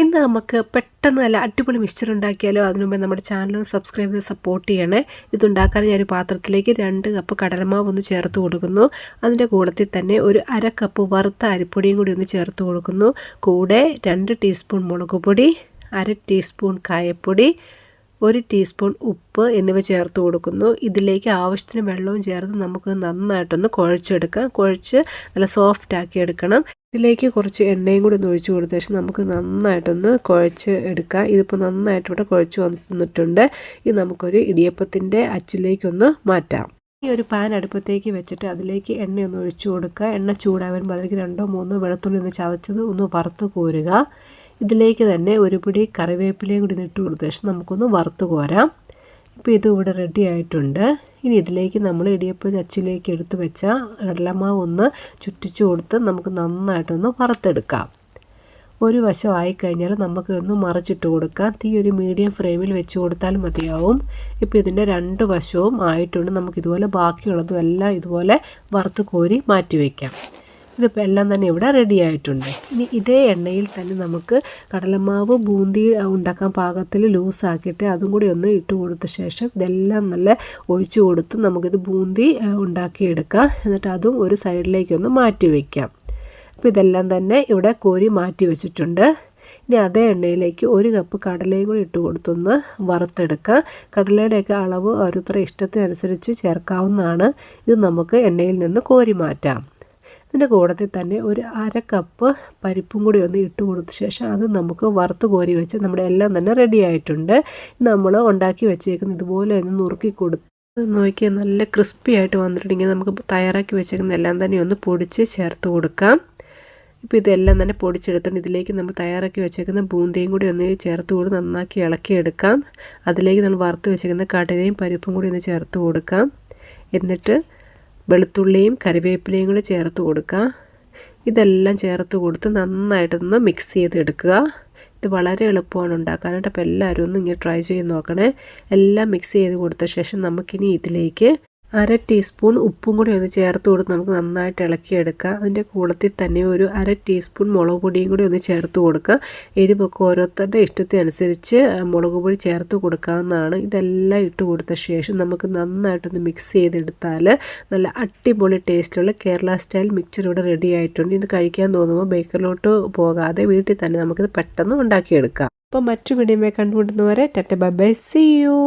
ഇന്ന് നമുക്ക് പെട്ടെന്ന് നല്ല അടിപൊളി മിക്സ്ചർ ഉണ്ടാക്കിയാലോ. അതിനു മുമ്പേ നമ്മുടെ ചാനൽ സബ്സ്ക്രൈബ് ചെയ്ത് സപ്പോർട്ട് ചെയ്യണേ. ഇതുണ്ടാക്കാൻ ഞാനൊരു പാത്രത്തിലേക്ക് 2 കപ്പ് കടലമാവ് ഒന്ന് ചേർത്ത് കൊടുക്കുന്നു. അതിൻ്റെ കൂടത്തിൽ തന്നെ ഒരു 1/2 കപ്പ് വറുത്ത അരിപ്പൊടിയും കൂടി ഒന്ന് ചേർത്ത് കൊടുക്കുന്നു. കൂടെ 2 ടീസ്പൂൺ മുളക് പൊടി, 1/2 ടീസ്പൂൺ കായപ്പൊടി, 1 ടീസ്പൂൺ ഉപ്പ് എന്നിവ ചേർത്ത് കൊടുക്കുന്നു. ഇതിലേക്ക് ആവശ്യത്തിന് വെള്ളവും ചേർത്ത് നമുക്ക് നന്നായിട്ടൊന്ന് കുഴച്ചെടുക്കാം. കുഴച്ച് നല്ല സോഫ്റ്റ് ആക്കി എടുക്കണം. ഇതിലേക്ക് കുറച്ച് എണ്ണയും കൂടി ഒന്ന് ഒഴിച്ച് കൊടുത്ത ശേഷം നമുക്ക് നന്നായിട്ടൊന്ന് കുഴച്ച് എടുക്കാം. ഇതിപ്പോൾ നന്നായിട്ട് ഇവിടെ കുഴച്ച് വന്നിട്ടുണ്ട്. ഇത് നമുക്കൊരു ഇടിയപ്പത്തിൻ്റെ അച്ചിലേക്കൊന്ന് മാറ്റാം. ഈ ഒരു പാൻ അടുപ്പത്തേക്ക് വെച്ചിട്ട് അതിലേക്ക് എണ്ണയൊന്ന് ഒഴിച്ചു കൊടുക്കുക. എണ്ണ ചൂടാകുമ്പോൾ അതിലേക്ക് 2-3 വെളുത്തുള്ളി ഒന്ന് ചതച്ചത് ഒന്ന് വറുത്ത് കോരുക. ഇതിലേക്ക് തന്നെ ഒരു പിടി കറിവേപ്പിലയും കൂടി ഇട്ട് കൊടുത്ത ശേഷം നമുക്കൊന്ന് വറുത്ത് കോരാം. ഇപ്പോൾ ഇത് ഇവിടെ റെഡി ആയിട്ടുണ്ട്. ഇനി ഇതിലേക്ക് നമ്മൾ ഇടിയപ്പം അച്ചിലേക്ക് എടുത്ത് വെച്ച കടലമാവ് ഒന്ന് ചുറ്റിച്ച് കൊടുത്ത് നമുക്ക് നന്നായിട്ടൊന്ന് വറുത്തെടുക്കാം. ഒരു വശം ആയിക്കഴിഞ്ഞാൽ നമുക്ക് ഒന്ന് മറിച്ചിട്ട് കൊടുക്കാം. തീ ഒരു മീഡിയം ഫ്ലെയിമിൽ വെച്ച് കൊടുത്താൽ മതിയാവും. ഇപ്പോൾ ഇതിൻ്റെ 2 വശവും ആയിട്ടുണ്ട്. നമുക്കിതുപോലെ ബാക്കിയുള്ളതും എല്ലാം ഇതുപോലെ വറുത്ത് കോരി മാറ്റി വയ്ക്കാം. ഇതിപ്പോൾ എല്ലാം തന്നെ ഇവിടെ റെഡി ആയിട്ടുണ്ട്. ഇനി ഇതേ എണ്ണയിൽ തന്നെ നമുക്ക് കടലമാവ് ബൂന്തി ഉണ്ടാക്കാൻ പാകത്തിൽ ലൂസാക്കിയിട്ട് അതും കൂടി ഒന്ന് ഇട്ട് കൊടുത്ത ശേഷം ഇതെല്ലാം നല്ല ഒഴിച്ചു കൊടുത്ത് നമുക്കിത് ബൂന്തി ഉണ്ടാക്കിയെടുക്കാം. എന്നിട്ട് അതും ഒരു സൈഡിലേക്കൊന്ന് മാറ്റി വയ്ക്കാം. അപ്പോൾ ഇതെല്ലാം തന്നെ ഇവിടെ കോരി മാറ്റി വെച്ചിട്ടുണ്ട്. ഇനി അതേ എണ്ണയിലേക്ക് 1 കപ്പ് കടലയും കൂടി ഇട്ട് കൊടുത്തൊന്ന് വറുത്തെടുക്കാം. കടലയുടെയൊക്കെ അളവ് ഓരോരുത്തരുടെ ഇഷ്ടത്തിനനുസരിച്ച് ചേർക്കാവുന്നതാണ്. ഇത് നമുക്ക് എണ്ണയിൽ നിന്ന് കോരി മാറ്റാം. ഇതിൻ്റെ കൂടത്തിൽ തന്നെ ഒരു 1/2 കപ്പ് പരിപ്പും കൂടി ഒന്ന് ഇട്ട് കൊടുത്ത ശേഷം അത് നമുക്ക് വറുത്ത് കോരി വെച്ച് നമ്മുടെ എല്ലാം തന്നെ റെഡി ആയിട്ടുണ്ട്. നമ്മൾ ഉണ്ടാക്കി വെച്ചേക്കുന്ന ഇതുപോലെ ഒന്ന് നുറുക്കി കൊടുത്ത് നോക്കിയാൽ നല്ല ക്രിസ്പി ആയിട്ട് വന്നിട്ടുണ്ടെങ്കിൽ നമുക്ക് തയ്യാറാക്കി വെച്ചേക്കുന്ന എല്ലാം തന്നെ ഒന്ന് പൊടിച്ച് ചേർത്ത് കൊടുക്കാം. ഇപ്പോൾ ഇതെല്ലാം തന്നെ പൊടിച്ചെടുത്തിട്ട് ഇതിലേക്ക് നമ്മൾ തയ്യാറാക്കി വെച്ചേക്കുന്ന ബൂന്തിയും കൂടി ഒന്ന് ചേർത്ത് കൊടുത്ത് നന്നാക്കി ഇളക്കിയെടുക്കാം. അതിലേക്ക് നമ്മൾ വറുത്ത് വെച്ചേക്കുന്ന കടലയും പരിപ്പും കൂടി ഒന്ന് ചേർത്ത് കൊടുക്കാം. എന്നിട്ട് വെളുത്തുള്ളിയും കറിവേപ്പിലയും കൂടി ചേർത്ത് കൊടുക്കുക. ഇതെല്ലാം ചേർത്ത് കൊടുത്ത് നന്നായിട്ടൊന്ന് മിക്സ് ചെയ്തെടുക്കുക. ഇത് വളരെ എളുപ്പമാണ് ഉണ്ടാക്കാനായിട്ട്. അപ്പോൾ എല്ലാവരും ഒന്ന് ഇങ്ങനെ ട്രൈ ചെയ്ത് നോക്കണേ. എല്ലാം മിക്സ് ചെയ്ത് കൊടുത്ത ശേഷം നമുക്കിനി ഇതിലേക്ക് 1/2 ടീസ്പൂൺ ഉപ്പും കൂടി ഒന്ന് ചേർത്ത് കൊടുത്ത് നമുക്ക് നന്നായിട്ട് ഇളക്കിയെടുക്കാം. അതിൻ്റെ കൂടത്തിൽ തന്നെ ഒരു 1/2 ടീസ്പൂൺ മുളക് പൊടിയും കൂടി ഒന്ന് ചേർത്ത് കൊടുക്കുക. എരിവൊക്കെ ഓരോരുത്തരുടെ ഇഷ്ടത്തിനനുസരിച്ച് മുളക് പൊടി ചേർത്ത് കൊടുക്കാവുന്നതാണ്. ഇതെല്ലാം ഇട്ട് കൊടുത്ത ശേഷം നമുക്ക് നന്നായിട്ടൊന്ന് മിക്സ് ചെയ്തെടുത്താൽ നല്ല അടിപൊളി ടേസ്റ്റുള്ള കേരള സ്റ്റൈൽ മിക്സ്ചർ ഇവിടെ റെഡി ആയിട്ടുണ്ട്. ഇത് കഴിക്കാൻ തോന്നുമ്പോൾ ബേക്കറിലോട്ട് പോകാതെ വീട്ടിൽ തന്നെ നമുക്കിത് പെട്ടെന്ന് ഉണ്ടാക്കിയെടുക്കാം. അപ്പോൾ മറ്റു വീഡിയോയുമായി കണ്ടുമുട്ടുന്നവരെ tata bye bye, see U.